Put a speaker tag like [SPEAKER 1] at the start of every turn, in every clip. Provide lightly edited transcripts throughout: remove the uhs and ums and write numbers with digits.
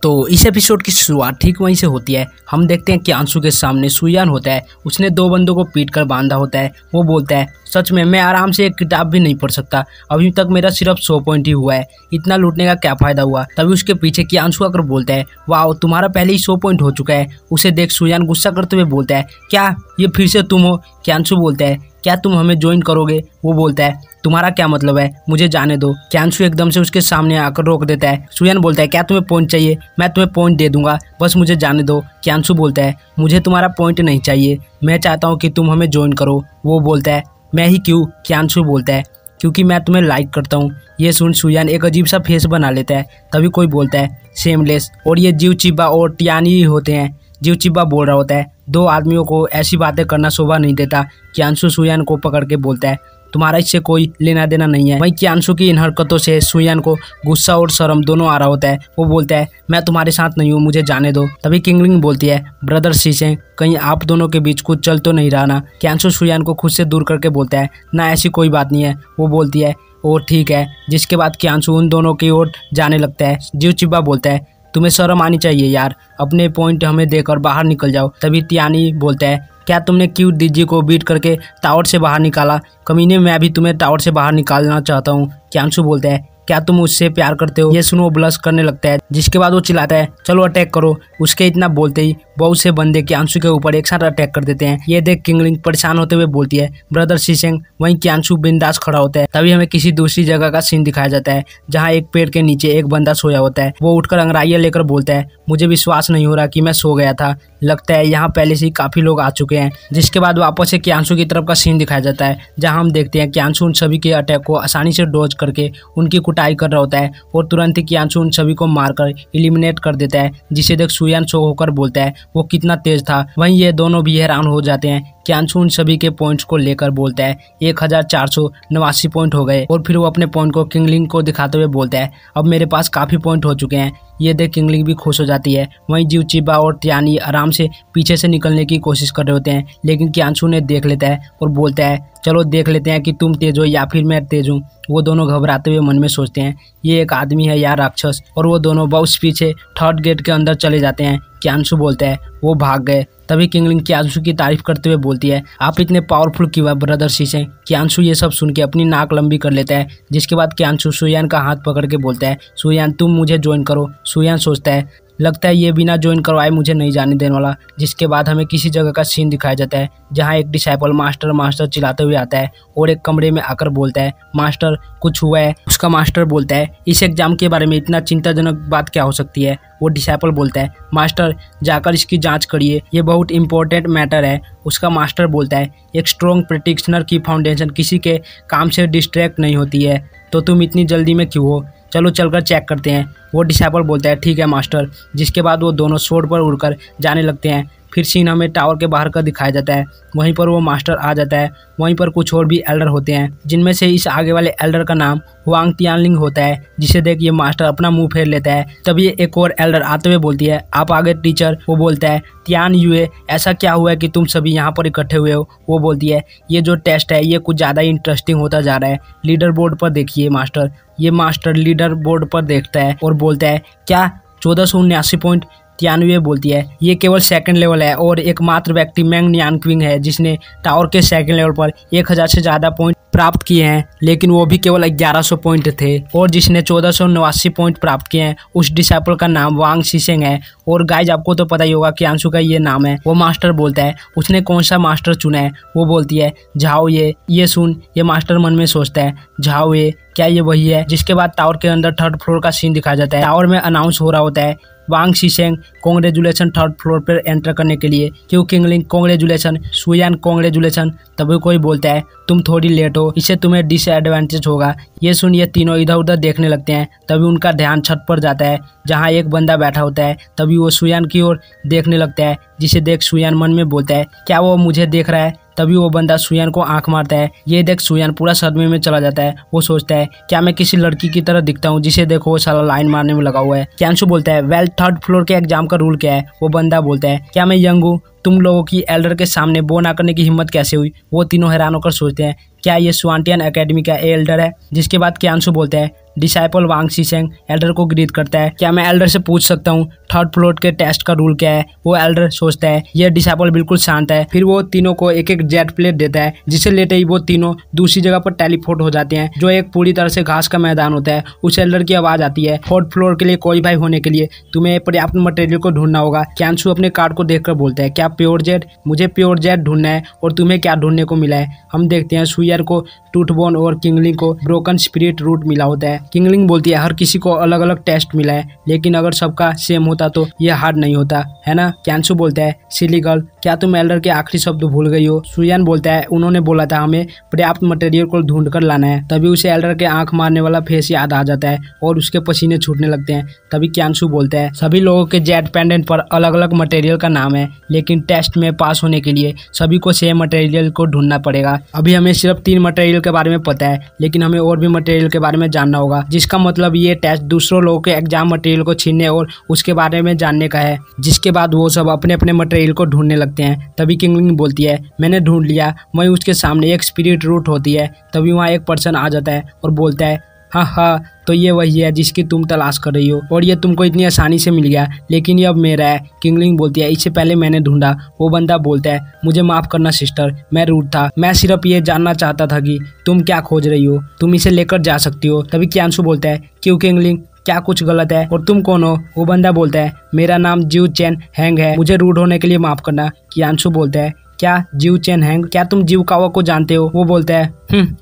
[SPEAKER 1] तो इस एपिसोड की शुरुआत ठीक वहीं से होती है। हम देखते हैं कि अंशु के सामने सुयान होता है। उसने दो बंदों को पीट कर बांधा होता है। वो बोलता है, सच में मैं आराम से एक किताब भी नहीं पढ़ सकता, अभी तक मेरा सिर्फ 100 पॉइंट ही हुआ है, इतना लूटने का क्या फायदा हुआ। तभी उसके पीछे की अंशु आकर बोलता है, वाह तुम्हारा पहले ही 100 पॉइंट हो चुका है। उसे देख सुयान गुस्सा करते हुए बोलता है, क्या ये फिर से तुम हो? क्या अंशु बोलता है, क्या तुम हमें ज्वाइन करोगे? वो बोलता है, तुम्हारा क्या मतलब है, मुझे जाने दो। क्यांशु एकदम से उसके सामने आकर रोक देता है। सुयान बोलता है, क्या तुम्हें पॉइंट चाहिए? मैं तुम्हें पॉइंट दे दूंगा, बस मुझे जाने दो। क्यांशु बोलता है, मुझे तुम्हारा पॉइंट नहीं चाहिए, मैं चाहता हूँ कि तुम हमें ज्वाइन करो। वो बोलता है, मैं ही क्यों? क्यांशु बोलता है, क्योंकि मैं तुम्हें लाइक करता हूँ। ये सुन सुयान एक अजीब सा फेस बना लेता है। तभी कोई बोलता है, सेमलेस। और ये जीव चिब्बा और टियानी ही होते हैं। जीव चिब्बा बोल रहा होता है, दो आदमियों को ऐसी बातें करना शोभा नहीं देता। क्यांशु सुयान को पकड़ के बोलता है, तुम्हारा इससे कोई लेना देना नहीं है। वहीं क्यांशु की इन हरकतों से सुयान को गुस्सा और शर्म दोनों आ रहा होता है। वो बोलता है, मैं तुम्हारे साथ नहीं हूँ, मुझे जाने दो। तभी किंगलिंग बोलती है, ब्रदर शीशे, कहीं आप दोनों के बीच कुछ चल तो नहीं रहा ना? क्यांशु सुयान को खुद से दूर करके बोलता है, ना ऐसी कोई बात नहीं है। वो बोलती है, ओ ठीक है। जिसके बाद क्यांशु उन दोनों की ओर जाने लगता है। जीव चिब्बा बोलता है, तुम्हें शर्म आनी चाहिए यार, अपने पॉइंट हमें देकर बाहर निकल जाओ। तभी टियानी बोलता है, क्या तुमने क्यूट दीजी को बीट करके टावर से बाहर निकाला? कमीने, मैं भी तुम्हें टावर से बाहर निकालना चाहता हूँ। क्यांशु बोलता है, क्या तुम उससे प्यार करते हो? ये सुनो वो ब्लश करने लगता है। जिसके बाद वो चिल्लाता है, चलो अटैक करो। उसके इतना बोलते ही बहुत से बंदे क्यांशु के ऊपर एक साथ अटैक कर देते हैं। ये देख किंगलिंग परेशान होते हुए बोलती है, ब्रदर शीशेंग। वहीं क्यांशु बिंदास खड़ा होता है। तभी हमें किसी दूसरी जगह का सीन दिखाया जाता है, जहाँ एक पेड़ के नीचे एक बंदा सोया होता है। वो उठकर अंगड़ाइयाँ लेकर बोलता है, मुझे विश्वास नहीं हो रहा कि मैं सो गया था, लगता है यहाँ पहले से ही काफी लोग आ चुके हैं। जिसके बाद वापस से क्यांशु की तरफ का सीन दिखाया जाता है, जहाँ हम देखते हैं क्यांशु उन सभी के अटैक को आसानी से डॉज करके उनकी कुटाई कर रहा होता है और तुरंत ही क्यांशु उन सभी को मारकर एलिमिनेट कर देता है। जिसे देख सुयान शो होकर बोलता है, वो कितना तेज था। वहीं ये दोनों भी हैरान हो जाते हैं। क्यांशु उन सभी के पॉइंट्स को लेकर बोलता है, 1489 पॉइंट हो गए। और फिर वो अपने पॉइंट को किंगलिंग को दिखाते हुए बोलता है, अब मेरे पास काफी पॉइंट हो चुके हैं। ये देख किंगलिंग भी खुश हो जाती है। वहीं जीव चिब्बा और टियानी आराम से पीछे से निकलने की कोशिश कर रहे होते हैं, लेकिन क्यांशु ने देख लेता है और बोलता है, चलो देख लेते हैं कि तुम तेज हो या फिर मैं तेज हूँ। वो दोनों घबराते हुए मन में सोचते हैं, ये एक आदमी है या राक्षस। और वो दोनों बहुत पीछे थर्ड गेट के अंदर चले जाते हैं। क्यांशु बोलता है, वो भाग गए। तभी किंगलिंग क्यांशु की तारीफ करते हुए बोलती है, आप इतने पावरफुल क्यों है ब्रदर शीशे? क्यांशु ये सब सुन के अपनी नाक लंबी कर लेता है। जिसके बाद क्यांशु सुयान का हाथ पकड़ के बोलता है, सुयान तुम मुझे ज्वाइन करो। सुयान सोचता है, लगता है ये बिना ज्वाइन करवाए मुझे नहीं जाने देने वाला। जिसके बाद हमें किसी जगह का सीन दिखाया जाता है, जहाँ एक डिसाइपल मास्टर मास्टर चिल्लाते हुए आता है और एक कमरे में आकर बोलता है, मास्टर कुछ हुआ है? उसका मास्टर बोलता है, इस एग्जाम के बारे में इतना चिंताजनक बात क्या हो सकती है? वो डिसाइपल बोलता है, मास्टर जाकर इसकी जांच करिए, ये बहुत इंपॉर्टेंट मैटर है। उसका मास्टर बोलता है, एक स्ट्रॉन्ग प्रैक्टिशनर की फाउंडेशन किसी के काम से डिस्ट्रैक्ट नहीं होती है, तो तुम इतनी जल्दी में क्यों हो? चलो चलकर चेक करते हैं। वो डिसाइपल बोलता है, ठीक है मास्टर। जिसके बाद वो दोनों सोर्ड पर उड़कर जाने लगते हैं। फिर सीन हमें टावर के बाहर का दिखाया जाता है। वहीं पर वो मास्टर आ जाता है। वहीं पर कुछ और भी एल्डर होते हैं, जिनमें से इस आगे वाले एल्डर का नाम वांग टियानलिंग होता है। जिसे देख ये मास्टर अपना मुंह फेर लेता है। तभी एक और एल्डर आते हुए बोलती है, आप आगे टीचर। वो बोलता है, तियान युए, ऐसा क्या हुआ है कि तुम सभी यहाँ पर इकट्ठे हुए हो? वो बोलती है, ये जो टेस्ट है ये कुछ ज़्यादा इंटरेस्टिंग होता जा रहा है, लीडर बोर्ड पर देखिए मास्टर। ये मास्टर लीडर बोर्ड पर देखता है और बोलता है, क्या 1479 पॉइंट? तियानवे बोलती है, ये केवल सेकंड लेवल है और एकमात्र व्यक्ति मैंग नियानक्विंग है जिसने टावर के सेकंड लेवल पर 1000 से ज़्यादा पॉइंट प्राप्त किए हैं, लेकिन वो भी केवल 1100 पॉइंट थे। और जिसने 1489 पॉइंट प्राप्त किए हैं उस डिसाइपल का नाम वांग शीशेंग है। और गाइज आपको तो पता ही होगा कि अंशु का ये नाम है। वो मास्टर बोलता है, उसने कौन सा मास्टर चुना है? वो बोलती है, झाओ ये सुन। ये मास्टर मन में सोचता है, झाओ ये, क्या ये वही है? जिसके बाद टावर के अंदर थर्ड फ्लोर का सीन दिखाया जाता है। टावर में अनाउंस हो रहा होता है, वांग शीशेंग कांग्रेचुलेशन थर्ड फ्लोर पर एंटर करने के लिए। क्यों किंगलिंग कांग्रेचुलेशन, सुयान कांग्रेचुलेशन। तभी कोई बोलता है, तुम थोड़ी लेट हो, इससे तुम्हें डिसएडवांटेज होगा। ये सुन ये तीनों इधर उधर देखने लगते हैं। तभी उनका ध्यान छत पर जाता है, जहाँ एक बंदा बैठा होता है। तभी वो सुयान की ओर देखने लगता है। जिसे देख सुयान मन में बोलता है, क्या वो मुझे देख रहा है? तभी वो बंदा सुयान को आंख मारता है। ये देख सुयान पूरा सदमे में चला जाता है। वो सोचता है, क्या मैं किसी लड़की की तरह दिखता हूँ जिसे देखो वो साला लाइन मारने में लगा हुआ है? क्यांशु बोलता है, वेल थर्ड फ्लोर के एग्जाम का रूल क्या है? वो बंदा बोलता है, क्या मैं यंग हूँ? तुम लोगों की एल्डर के सामने बो ना करने की हिम्मत कैसे हुई? वो तीनों हैरान होकर सोचते हैं, क्या ये स्वांटियन एकेडमी का एल्डर है? जिसके बाद क्यांशु बोलता है, डिसाइपल वांग शीशेंग एल्डर को ग्रीट करता है। क्या मैं एल्डर से पूछ सकता हूँ थर्ड फ्लोर के टेस्ट का रूल क्या है? वो एल्डर सोचता है। ये डिसाइपल बिल्कुल शांत है। फिर वो तीनों को एक एक जेट प्लेट देता है, जिसे लेते ही वो तीनों दूसरी जगह पर टेलीपोर्ट हो जाते हैं, जो एक पूरी तरह से घास का मैदान होता है। उस एल्डर की आवाज आती है, फोर्थ फ्लोर के लिए क्वालीफाई होने के लिए तुम्हें पर्याप्त मटेरियल को ढूंढना होगा। क्यांशु अपने कार्ड को देखकर बोलता है, क्या प्योर जेट? मुझे प्योर जेट ढूंढना है। और तुम्हें क्या ढूंढने को मिला है? हम देखते हैं सुयर को टूथबोन और किंगलिंग को ब्रोकन स्पिरिट रूट मिला होता है। किंगलिंग बोलती है, हर किसी को अलग अलग टेस्ट मिला है, लेकिन अगर सबका सेम होता तो यह हार्ड नहीं होता, है ना? क्यांशु बोलता है, सिली गर्ल, क्या तुम एल्डर के आखिरी शब्द भूल गई हो? सुयान बोलता है, उन्होंने बोला था हमें पर्याप्त मटेरियल को ढूंढ कर लाना है। तभी उसे एल्डर के आंख मारने वाला फेस याद आ जाता है और उसके पसीने छूटने लगते हैं। तभी क्यांशु बोलता है, सभी लोगों के जेट पेंडेंट पर अलग अलग मटेरियल का नाम है, लेकिन टेस्ट में पास होने के लिए सभी को सेम मटेरियल को ढूंढना पड़ेगा। अभी हमें सिर्फ 3 मटेरियल के बारे में पता है, लेकिन हमें और भी मटेरियल के बारे में जानना होगा, जिसका मतलब ये टेस्ट दूसरों लोगों के एग्जाम मटेरियल को छीनने और उसके बारे में जानने का है। जिसके बाद वो सब अपने अपने मटेरियल को ढूंढने लगते हैं। तभी किंगलिंग बोलती है, मैंने ढूंढ लिया। वहीं उसके सामने एक स्पिरिट रूट होती है। तभी वहाँ एक पर्सन आ जाता है और बोलता है, हाँ हाँ, तो ये वही है जिसकी तुम तलाश कर रही हो, और ये तुमको इतनी आसानी से मिल गया, लेकिन ये अब मेरा है। किंगलिंग बोलती है, इससे पहले मैंने ढूंढा। वो बंदा बोलता है, मुझे माफ करना सिस्टर, मैं रूड था। मैं सिर्फ ये जानना चाहता था कि तुम क्या खोज रही हो, तुम इसे लेकर जा सकती हो। तभी क्यांशु बोलता है, क्यों किंगलिंग, क्या कुछ गलत है? और तुम कौन हो? वो बंदा बोलता है, मेरा नाम जिव चेन हैंग है, मुझे रूड होने के लिए माफ करना। क्यांशु बोलता है, क्या जिव चेन हैंग? क्या तुम जिव कावा को जानते हो? वो बोलता है,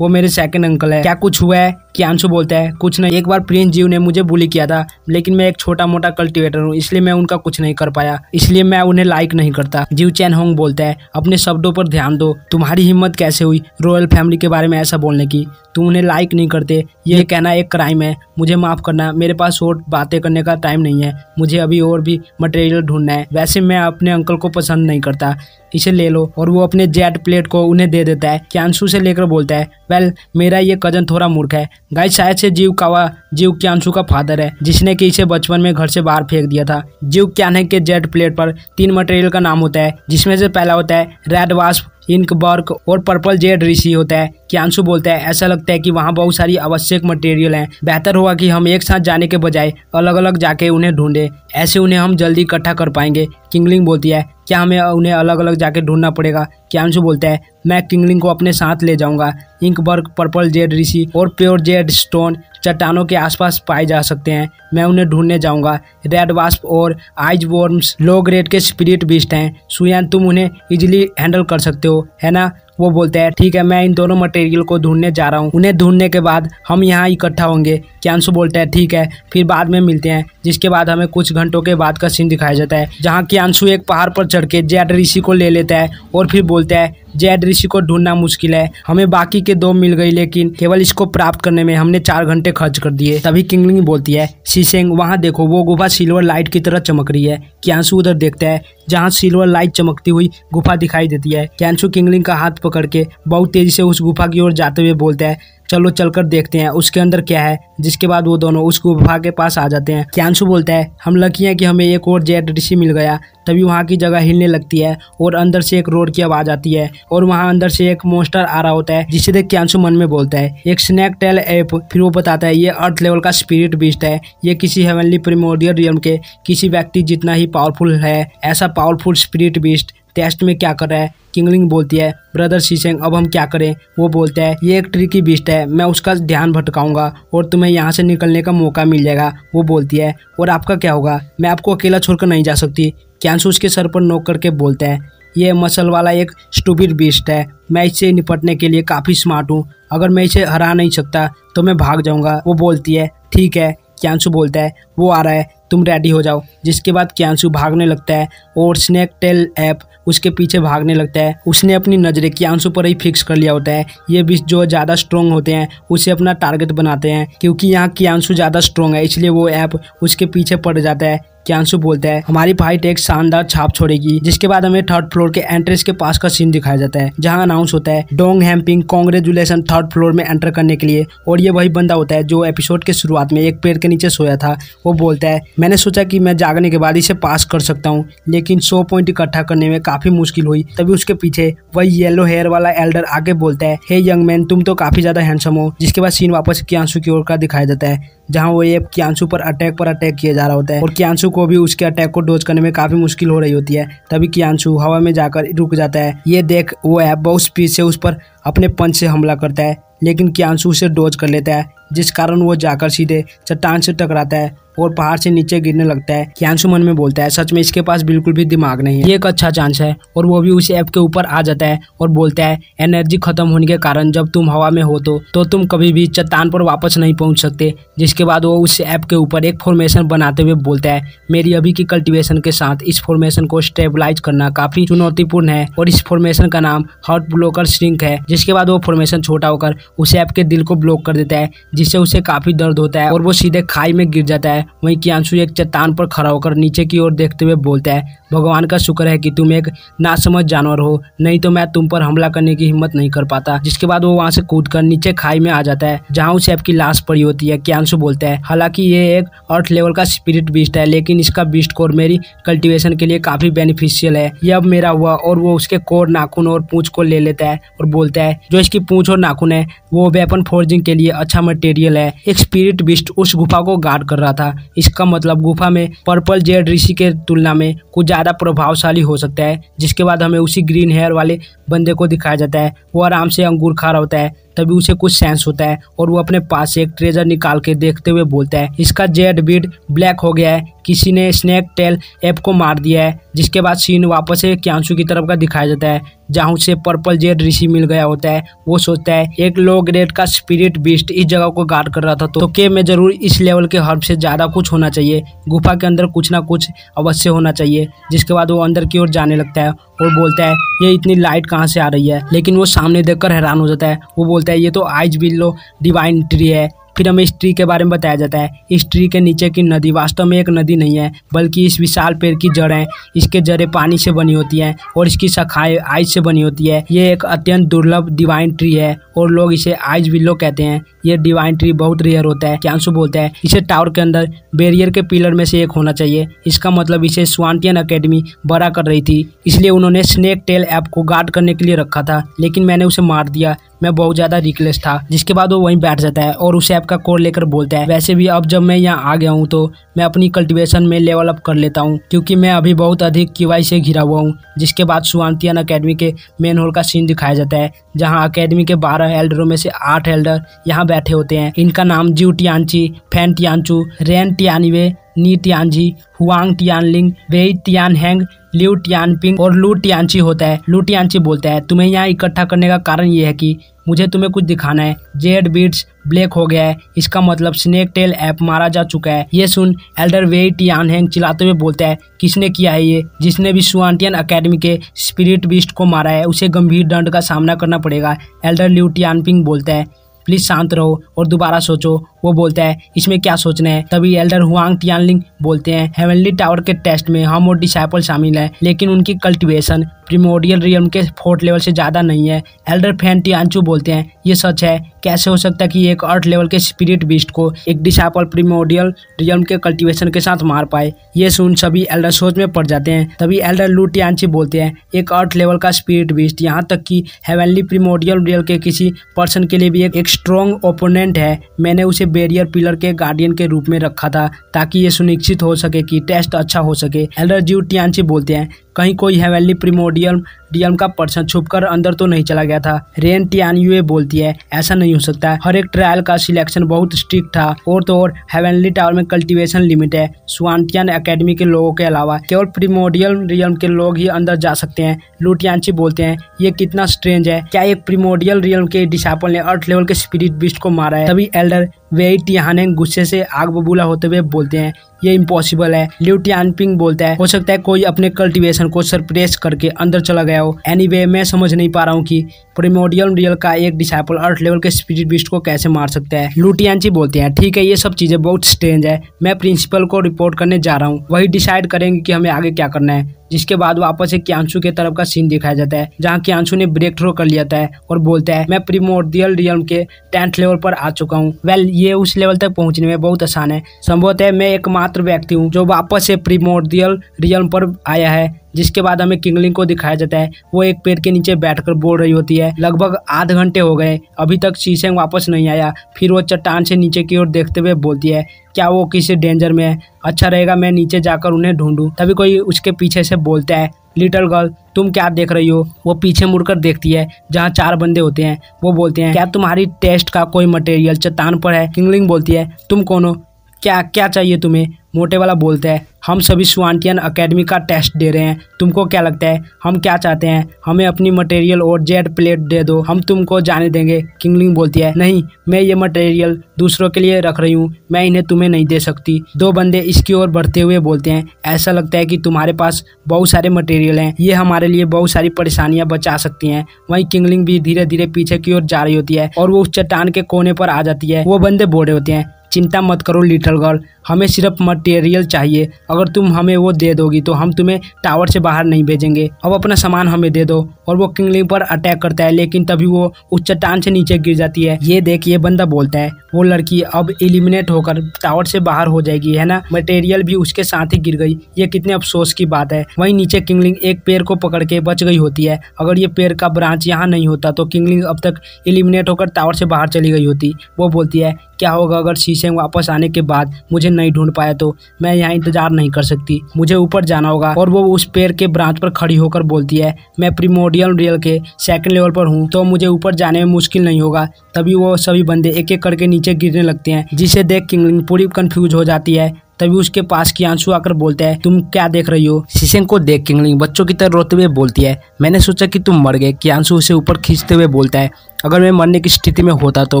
[SPEAKER 1] वो मेरे सेकंड अंकल है। क्या कुछ हुआ है? क्यांशु बोलता है, कुछ नहीं, एक बार प्रिंस जिव ने मुझे बुली किया था, लेकिन मैं एक छोटा मोटा कल्टीवेटर हूँ, इसलिए मैं उनका कुछ नहीं कर पाया, इसलिए मैं उन्हें लाइक नहीं करता। जिव चेन होंग बोलता है, अपने शब्दों पर ध्यान दो, तुम्हारी हिम्मत कैसे हुई रॉयल फैमिली के बारे में ऐसा बोलने की? तुम उन्हें लाइक नहीं करते, ये कहना एक क्राइम है। मुझे माफ करना, मेरे पास और बातें करने का टाइम नहीं है, मुझे अभी और भी मटेरियल ढूंढना है। वैसे मैं अपने अंकल को पसंद नहीं करता, इसे ले लो। और वो अपने जेट प्लेट को उन्हें दे देता है। क्यांशु से लेकर बोलता है, वेल, मेरा ये कजन थोड़ा मूर्ख है। गाइस, शायद से जिव कावा जिव क्यांशु का फादर है, जिसने कि इसे बचपन में घर से बाहर फेंक दिया था। जिव क्यानहेंग के जेट प्लेट पर 3 मटेरियल का नाम होता है, जिसमें से पहला होता है रेड वास्प, इंक बर्क और पर्पल जेड ऋषि होता है। क्यांशु बोलता है, ऐसा लगता है कि वहाँ बहुत सारी आवश्यक मटेरियल हैं, बेहतर होगा कि हम एक साथ जाने के बजाय अलग अलग जाके उन्हें ढूंढे, ऐसे उन्हें हम जल्दी इकट्ठा कर पाएंगे। किंगलिंग बोलती है, क्या हमें उन्हें अलग अलग जाके ढूंढना पड़ेगा? क्यांशु बोलता है, मैं किंगलिंग को अपने साथ ले जाऊंगा। इंक बर्क, पर्पल जेड ऋषि और प्योर जेड स्टोन चट्टानों के आसपास पाए जा सकते हैं, मैं उन्हें ढूंढने जाऊंगा। रेड वास्प और आइज वॉर्म्स लो ग्रेड के स्पिरिट बीस्ट हैं। सुयान, तुम उन्हें इजीली हैंडल कर सकते हो, है ना? वो बोलता है, ठीक है, मैं इन दोनों मटेरियल को ढूंढने जा रहा हूँ, उन्हें ढूंढने के बाद हम यहाँ इकट्ठा होंगे। क्यांशु बोलता है, ठीक है, फिर बाद में मिलते हैं। जिसके बाद हमें कुछ घंटों के बाद का सीन दिखाया जाता है, जहाँ क्यांशु एक पहाड़ पर चढ़ के जेड ऋषि को ले लेता है और फिर बोलता है, जेड ऋषि को ढूंढना मुश्किल है, हमें बाकी के 2 मिल गई, लेकिन केवल इसको प्राप्त करने में हमने 4 घंटे खर्च कर दिए। तभी किंगलिंग बोलती है, शीशेंग, वहाँ देखो, वो गुफा सिल्वर लाइट की तरह चमक रही है। क्यांशु उधर देखता है, जहाँ सिल्वर लाइट चमकती हुई गुफा दिखाई देती है। क्यांशु किंगलिंग का हाथ पकड़ के बहुत तेजी से उस गुफा की ओर जाते हुए बोलता है, चलो चलकर देखते हैं उसके अंदर क्या है। जिसके बाद वो दोनों उस गुफा के पास आ जाते हैं। क्यांशु बोलता है, हम लकी हैं कि हमें एक और जेड ऋषि मिल गया। तभी वहाँ की जगह हिलने लगती है और अंदर से एक रोड की आवाज आती है और वहाँ अंदर से एक मॉन्स्टर आ रहा होता है, जिसे देख क्यांशु मन में बोलता है, एक स्नैक टेल एप। फिर वो बताता है, ये अर्थ लेवल का स्पिरिट बीस्ट है, ये किसी हेवनली प्रिमोर्डियल रियल्म के किसी व्यक्ति जितना ही पावरफुल है। ऐसा पावरफुल स्पिरिट बीस्ट टेस्ट में क्या कर रहा है? किंगलिंग बोलती है, ब्रदर शीशेंग, अब हम क्या करें? वो बोलता है, ये एक ट्रिकी बीस्ट है, मैं उसका ध्यान भटकाऊंगा और तुम्हें यहाँ से निकलने का मौका मिल जाएगा। वो बोलती है, और आपका क्या होगा? मैं आपको अकेला छोड़कर नहीं जा सकती। क्यांशु उसके सर पर नोक करके बोलता है, ये मसल वाला एक स्टूपिड बीस्ट है, मैं इससे निपटने के लिए काफ़ी स्मार्ट हूँ, अगर मैं इसे हरा नहीं सकता तो मैं भाग जाऊँगा। वो बोलती है, ठीक है। क्यांशु बोलता है, वो आ रहा है, तुम रेडी हो जाओ। जिसके बाद क्यांशु भागने लगता है और स्नैक टेल ऐप उसके पीछे भागने लगता है। उसने अपनी नज़रें क्यांशु पर ही फिक्स कर लिया होता है। ये बीस्ट जो ज़्यादा स्ट्रॉन्ग होते हैं उसे अपना टारगेट बनाते हैं, क्योंकि यहाँ क्यांशु ज़्यादा स्ट्रॉन्ग है, इसलिए वो ऐप उसके पीछे पड़ जाता है। कियांशु बोलता है हमारी फाइट एक शानदार छाप छोड़ेगी। जिसके बाद हमें थर्ड फ्लोर के एंट्रेंस के पास का सीन दिखाया जाता है जहां अनाउंस होता है डोंग हैम्पिंग कांग्रेचुलेशन थर्ड फ्लोर में एंटर करने के लिए। और ये वही बंदा होता है जो एपिसोड के शुरुआत में एक पेड़ के नीचे सोया था। वो बोलता है मैंने सोचा कि मैं जागने के बाद इसे पास कर सकता हूँ, लेकिन 100 पॉइंट इकट्ठा करने में काफी मुश्किल हुई। तभी उसके पीछे वही येलो हेयर वाला एल्डर आके बोलता है हे यंग मैन, तुम तो काफी ज्यादा हैंडसम हो। जिसके बाद सीन वापस कियांशु की ओर का दिखाया जाता है जहां वो ये कियांशु पर अटैक किया जा रहा होता है और कियांशु को भी उसके अटैक को डोज करने में काफी मुश्किल हो रही होती है। तभी कियांशु हवा में जाकर रुक जाता है। ये देख वो ऐप बहुत स्पीड से उस पर अपने पंच से हमला करता है, लेकिन कियांशु उसे डोज कर लेता है, जिस कारण वो जाकर सीधे चट्टान से टकराता है और पहाड़ से नीचे गिरने लगता है। कियांशु मन में बोलता है सच में इसके पास बिल्कुल भी दिमाग नहीं है, ये एक अच्छा चांस है। और वो भी उस ऐप के ऊपर आ जाता है और बोलता है एनर्जी खत्म होने के कारण जब तुम हवा में हो तो तुम कभी भी चट्टान पर वापस नहीं पहुंच सकते। जिसके बाद वो उस ऐप के ऊपर एक फॉर्मेशन बनाते हुए बोलता है मेरी अभी की कल्टीवेशन के साथ इस फॉर्मेशन को स्टेबलाइज करना काफी चुनौतीपूर्ण है और इस फॉर्मेशन का नाम हार्ट ब्लॉकर श्रिंक है। जिसके बाद वो फॉर्मेशन छोटा होकर उस ऐप के दिल को ब्लॉक कर देता है, जिससे उसे काफी दर्द होता है और वो सीधे खाई में गिर जाता है। वहीं कियांशु एक चट्टान पर खड़ा होकर नीचे की ओर देखते हुए बोलता है भगवान का शुक्र है कि तुम एक नासमझ जानवर हो, नहीं तो मैं तुम पर हमला करने की हिम्मत नहीं कर पाता। जिसके बाद वो वहां से कूदकर नीचे खाई में आ जाता है जहां उस ऐप की लाश पड़ी होती है। कियांशु बोलता है हालांकि ये एक अर्थ लेवल का स्पिरिट बीस्ट है, लेकिन इसका बीस्ट कोर मेरी कल्टीवेशन के लिए काफी बेनिफिशियल है। ये अब मेरा हुआ। और वो उसके कोर, नाखून और पूंछ को ले लेता है और बोलता है जो इसकी पूंछ और नाखून है वो वेपन फोर्जिंग के लिए अच्छा मटेरियल है। एक स्पिरिट बीस्ट उस गुफा को गार्ड कर रहा था, इसका मतलब गुफा में पर्पल जेड ऋषि के तुलना में कुछ ज्यादा प्रभावशाली हो सकता है। जिसके बाद हमें उसी ग्रीन हेयर वाले बंदे को दिखाया जाता है, वो आराम से अंगूर खा रहा होता है। तभी उसे कुछ सेंस होता है और वो अपने पास से एक ट्रेजर निकाल के देखते हुए बोलता है इसका जेड बीड ब्लैक हो गया है, किसी ने स्नेक टेल ऐप को मार दिया है। जिसके बाद सीन वापस से कियांशु की तरफ का दिखाया जाता है जहां उसे पर्पल जेड ऋषि मिल गया होता है। वो सोचता है एक लो ग्रेड का स्पिरिट बीस्ट इस जगह को गार्ड कर रहा था तो के में जरूर इस लेवल के हर्ब से ज्यादा कुछ होना चाहिए, गुफा के अंदर कुछ ना कुछ अवश्य होना चाहिए। जिसके बाद वो अंदर की ओर जाने लगता है और बोलता है ये इतनी लाइट कहाँ से आ रही है, लेकिन वो सामने देखकर हैरान हो जाता है। वो बोलता है ये तो आइज बिल्लो डिवाइन ट्री है। फिर हमें इस ट्री के बारे में बताया जाता है इस ट्री के नीचे की नदी वास्तव में एक नदी नहीं है, बल्कि इस विशाल पेड़ की जड़ें, इसके जड़ें पानी से बनी होती हैं और इसकी शाखाएं आइस से बनी होती है। ये एक अत्यंत दुर्लभ डिवाइन ट्री है और लोग इसे आइज विल्लो कहते हैं। ये डिवाइन ट्री बहुत रेयर होता है। कियांशु बोलता है इसे टावर के अंदर बैरियर के पिलर में से एक होना चाहिए, इसका मतलब इसे स्वांटियन अकेडमी बड़ा कर रही थी, इसलिए उन्होंने स्नेक टेल ऐप को गार्ड करने के लिए रखा था, लेकिन मैंने उसे मार दिया, मैं बहुत ज्यादा रिकलेस था। जिसके बाद वो वहीं बैठ जाता है और उस ऐप का कोड लेकर बोलता है वैसे भी अब जब मैं यहाँ आ गया हूँ तो मैं अपनी कल्टीवेशन में लेवल अप कर लेता हूँ, क्योंकि मैं अभी बहुत अधिक QI से घिरा हुआ हूँ। जिसके बाद स्वांटियन अकेडमी के मेन हॉल का सीन दिखाया जाता है जहाँ अकेडमी के 12 एल्डरों में से 8 एल्डर यहाँ बैठे होते हैं। इनका नाम जिउ टियानची, फैन टियानचू, रेन टियानवे, नी टियानजी, हुआंग टियानलिंग, वेई टियानहेंग, लिu टियानपिंग और लू टियानची होता है। लू टियानची बोलता है तुम्हें यहाँ इकट्ठा करने का कारण ये है कि मुझे तुम्हें कुछ दिखाना है। जेड बीट्स ब्लैक हो गया है, इसका मतलब स्नेक टेल ऐप मारा जा चुका है। ये सुन एल्डर वेई टियानहेंग चिल्लाते हुए बोलता है किसने किया है ये? जिसने भी स्वांटियन अकेडमी के स्पिरिट बीस्ट को मारा है उसे गंभीर दंड का सामना करना पड़ेगा। एल्डर लिu टियानपिंग बोलता है प्लीज शांत रहो और दोबारा सोचो। वो बोलता है इसमें क्या सोचना है? तभी एल्डर हुआंग टियानलिंग बोलते हैं हेवनली टावर के टेस्ट में हम और डिसाइपल शामिल हैं, लेकिन उनकी कल्टीवेशन प्रिमोडियल रियल्म के 4th लेवल से ज्यादा नहीं है। एल्डर फैन टियानचू बोलते हैं ये सच है, कैसे हो सकता है कि एक 8th लेवल के स्पिरिट बीस्ट को एक डिसाइपल प्रिमोडियल रियल्म के कल्टीवेशन के साथ मार पाए? ये सुन सभी एल्डर सोच में पड़ जाते हैं। तभी एल्डर लू टियानची बोलते हैं एक 8th लेवल का स्पिरिट बीस्ट, यहाँ तक कि हेवनली प्रिमोडियल रियल के किसी पर्सन के लिए भी एक स्ट्रॉन्ग ओपोनेंट है। मैंने उसे बैरियर पिलर के गार्डियन के रूप में रखा था ताकि ये सुनिश्चित हो सके कि टेस्ट अच्छा हो सके। एल्डर जिउ टियानची बोलते हैं कहीं कोई हेवनली प्रिमोडियल रियल्म का पर्सन छुपकर अंदर तो नहीं चला गया था। रेन टियानयुए बोलती है ऐसा नहीं हो सकता है, हर एक ट्रायल का सिलेक्शन बहुत स्ट्रिक्ट था और तो और हेवनली टावर में कल्टीवेशन लिमिट है। स्वांटियन अकेडमी के लोगों के अलावा केवल प्रिमोडियल रियल्म के लोग ही अंदर जा सकते हैं। लू टियानची बोलते हैं ये कितना स्ट्रेंज है, क्या एक प्रिमोडियल रियल्म के डिसाइपल ने 8th लेवल के स्पिरिट बीस्ट को मारा है? तभी एल्डर वेई टियानहेंग गुस्से से आग बबूला होते हुए बोलते हैं ये इम्पॉसिबल है। लिu टियानपिंग बोलता है हो सकता है कोई अपने कल्टीवेशन को सरप्रेस करके अंदर चला गया हो। एनीवे मैं समझ नहीं पा रहा हूँ कि प्रिमोर्डियल रियल का एक डिसाइपल अर्थ लेवल के स्पिरिट बीस्ट को कैसे मार सकता है। लू टियानची बोलते हैं ठीक है ये सब चीजें बहुत स्ट्रेंज है, मैं प्रिंसिपल को रिपोर्ट करने जा रहा हूँ, वही डिसाइड करेंगे कि हमें आगे क्या करना है। जिसके बाद वापस एक क्यांशु के तरफ का सीन दिखाया जाता है जहाँ क्यांशु ने ब्रेक थ्रो कर लिया था और बोलता है मैं प्रिमोर्डियल रियल्म के 10th लेवल पर आ चुका हूँ। वेल ये उस लेवल तक पहुंचने में बहुत आसान है, संभवतः मैं एकमात्र व्यक्ति हूँ जो वापस से प्रिमोर्डियल रियल्म पर आया है। जिसके बाद हमें किंगलिंग को दिखाया जाता है वो एक पेड़ के नीचे बैठकर बोल रही होती है लगभग आध घंटे हो गए अभी तक शीशेंग वापस नहीं आया। फिर वो चट्टान से नीचे की ओर देखते हुए बोलती है क्या वो किसी डेंजर में है, अच्छा रहेगा मैं नीचे जाकर उन्हें ढूंढूं। तभी कोई उसके पीछे से बोलता है लिटिल गर्ल तुम क्या देख रही हो। वो पीछे मुड़कर देखती है जहाँ 4 बंदे होते हैं। वो बोलते हैं क्या तुम्हारी टेस्ट का कोई मटेरियल चट्टान पर है। किंगलिंग बोलती है तुम कौन हो, क्या क्या चाहिए तुम्हें। मोटे वाला बोलता है हम सभी स्वांटियन अकेडमी का टेस्ट दे रहे हैं, तुमको क्या लगता है हम क्या चाहते हैं, हमें अपनी मटेरियल और जेट प्लेट दे दो, हम तुमको जाने देंगे। किंगलिंग बोलती है नहीं मैं ये मटेरियल दूसरों के लिए रख रही हूँ, मैं इन्हें तुम्हें नहीं दे सकती। 2 बंदे इसकी ओर बढ़ते हुए बोलते हैं ऐसा लगता है कि तुम्हारे पास बहुत सारे मटेरियल हैं, ये हमारे लिए बहुत सारी परेशानियां बचा सकती हैं। वहीं किंगलिंग भी धीरे धीरे पीछे की ओर जा रही होती है और वो उस चट्टान के कोने पर आ जाती है। वो बंदे बोल रहे होते हैं चिंता मत करो लिटिल गर्ल, हमें सिर्फ मटेरियल चाहिए, अगर तुम हमें वो दे दोगी तो हम तुम्हें टावर से बाहर नहीं भेजेंगे, अब अपना सामान हमें दे दो। और वो किंगलिंग पर अटैक करता है लेकिन तभी वो उस चट्टान से नीचे गिर जाती है। ये देख ये बंदा बोलता है वो लड़की अब एलिमिनेट होकर टावर से बाहर हो जाएगी है ना, मटेरियल भी उसके साथ ही गिर गई, ये कितने अफसोस की बात है। वहीं नीचे किंगलिंग एक पेड़ को पकड़ के बच गई होती है, अगर ये पेड़ का ब्रांच यहाँ नहीं होता तो किंगलिंग अब तक एलिमिनेट होकर टावर से बाहर चली गई होती। वो बोलती है क्या होगा अगर शीशेंग वापस आने के बाद मुझे नहीं ढूंढ पाया तो, मैं यहाँ इंतजार नहीं कर सकती, मुझे ऊपर जाना होगा। और वो उस पेड़ के ब्रांच पर खड़ी होकर बोलती है मैं प्रिमोर्डियल रियल के 2nd लेवल पर हूँ तो मुझे ऊपर जाने में मुश्किल नहीं होगा। तभी वो सभी बंदे एक एक करके नीचे गिरने लगते हैं जिसे देख किंगलिंग पूरी कंफ्यूज हो जाती है। तभी उसके पास क्यांशु आकर बोलता है तुम क्या देख रही हो। शीशेंग को देख किंगलिंग बच्चों की तरह रोते हुए बोलती है मैंने सोचा कि तुम मर गए। क्यांशु उसे ऊपर खींचते हुए बोलता है अगर मैं मरने की स्थिति में होता तो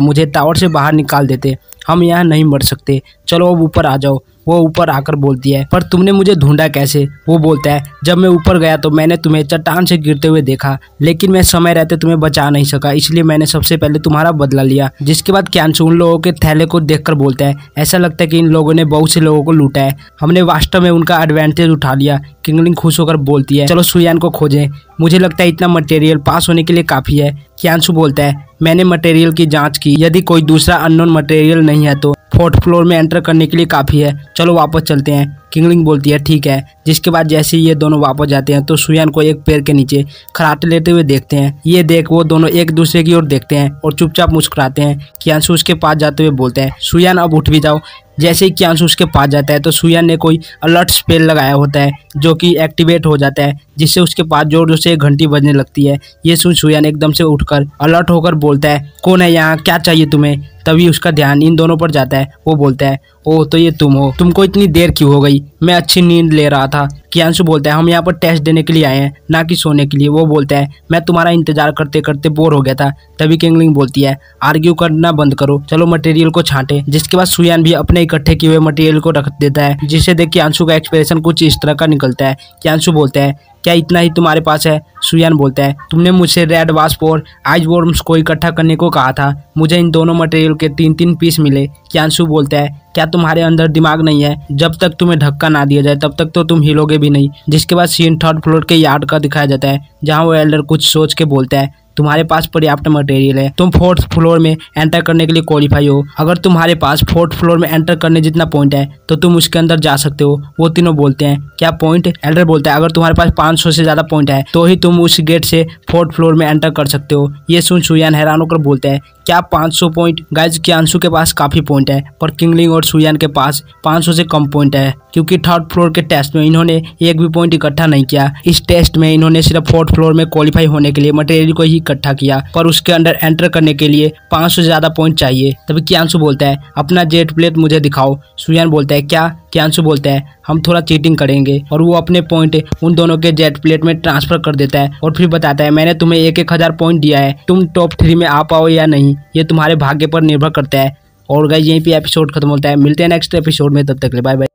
[SPEAKER 1] मुझे टावर से बाहर निकाल देते, हम यहाँ नहीं मर सकते, चलो अब ऊपर आ जाओ। वो ऊपर आकर बोलती है पर तुमने मुझे ढूंढा कैसे। वो बोलता है जब मैं ऊपर गया तो मैंने तुम्हें चट्टान से गिरते हुए देखा लेकिन मैं समय रहते तुम्हें बचा नहीं सका, इसलिए मैंने सबसे पहले तुम्हारा बदला लिया। जिसके बाद क्यांशु उन लोगों के थैले को देखकर बोलता है ऐसा लगता है कि इन लोगों ने बहुत से लोगों को लूटा है, हमने वास्तव में उनका एडवांटेज उठा लिया। किंगलिंग खुश होकर बोलती है चलो सुयान को खोजें, मुझे लगता है इतना मटेरियल पास होने के लिए काफ़ी है। क्यांशु बोलता है मैंने मटेरियल की जांच की, यदि कोई दूसरा अननोन मटेरियल नहीं है तो 4th फ्लोर में एंटर करने के लिए काफ़ी है, चलो वापस चलते हैं। किंगलिंग बोलती है ठीक है। जिसके बाद जैसे ही ये दोनों वापस जाते हैं तो सुयान को एक पेड़ के नीचे खराटे लेते हुए देखते हैं। ये देख वो दोनों एक दूसरे की ओर देखते हैं और चुपचाप मुस्कुराते हैं। क्यांशु उसके पास जाते हुए बोलते हैं सुयान अब उठ भी जाओ। जैसे ही क्यांशु उसके पास जाता है तो सुयान ने कोई अलर्ट स्पेल लगाया होता है जो कि एक्टिवेट हो जाता है जिससे उसके पास जोर जोर से एक घंटी बजने लगती है। ये सुन सुयान एकदम से उठकर अलर्ट होकर बोलता है कौन है यहाँ, क्या चाहिए तुम्हें। तभी उसका ध्यान इन दोनों पर जाता है। वो बोलता है ओह तो ये तुम हो, तुमको इतनी देर क्यों हो गई, मैं अच्छी नींद ले रहा था। क्यांशु बोलता है हम यहाँ पर टेस्ट देने के लिए आए हैं ना कि सोने के लिए। वो बोलता है मैं तुम्हारा इंतजार करते करते बोर हो गया था। तभी किंगलिंग बोलती है आर्ग्यू करना बंद करो, चलो मटेरियल को छांटे। जिसके बाद सुयान भी अपने इकट्ठे किए हुए मटेरियल को रख देता है जिसे देख क्यांशु का एक्सप्रेशन कुछ इस तरह का निकलता है। क्यांशु बोलता है क्या इतना ही तुम्हारे पास है। सुयान बोलता है तुमने मुझसे रेड वास्प और आइस वॉर्म्स को इकट्ठा करने को कहा था, मुझे इन दोनों मटेरियल के 3-3 पीस मिले। क्यांशु बोलता है क्या तुम्हारे अंदर दिमाग नहीं है, जब तक तुम्हें धक्का ना दिया जाए तब तक तो तुम हिलोगे भी नहीं। जिसके बाद सीन 3rd फ्लोर के यार्ड का दिखाया जाता है जहाँ वो एल्डर कुछ सोच के बोलता है तुम्हारे पास पर्याप्त मटेरियल है, तुम 4th फ्लोर में एंटर करने के लिए क्वालिफाई हो, अगर तुम्हारे पास 4th फ्लोर में एंटर करने जितना पॉइंट है तो तुम उसके अंदर जा सकते हो। वो तीनों बोलते हैं क्या पॉइंट। एल्डर बोलता है अगर तुम्हारे पास 500 से ज्यादा पॉइंट है तो ही तुम उस गेट से 4th फ्लोर में एंटर कर सकते हो। ये सुन सुयान हैरान होकर बोलता है क्या 500 पॉइंट। गाइज क्यांशु के पास काफी पॉइंट है पर किंगलिंग और सुयान के पास 500 से कम पॉइंट है क्योंकि 3rd फ्लोर के टेस्ट में इन्होंने एक भी पॉइंट इकट्ठा नहीं किया। इस टेस्ट में इन्होंने सिर्फ 4th फ्लोर में क्वालिफाई होने के लिए मटेरियल को ही इकट्ठा किया पर उसके अंदर एंटर करने के लिए 500 से ज्यादा पॉइंट चाहिए। तभी क्यांशु बोलता है अपना जेट प्लेट मुझे दिखाओ। सुयान बोलता है क्या। क्यांशु बोलता है हम थोड़ा चीटिंग करेंगे और वो अपने पॉइंट उन दोनों के जेट प्लेट में ट्रांसफर कर देता है और फिर बताता है मैंने तुम्हें 1-1000 पॉइंट दिया है, तुम टॉप 3 में आ पाओ या नहीं ये तुम्हारे भाग्य पर निर्भर करता है। और गाइस यहीं पे एपिसोड खत्म होता है। मिलते हैं नेक्स्ट एपिसोड में, तब तक के लिए बाय बाय।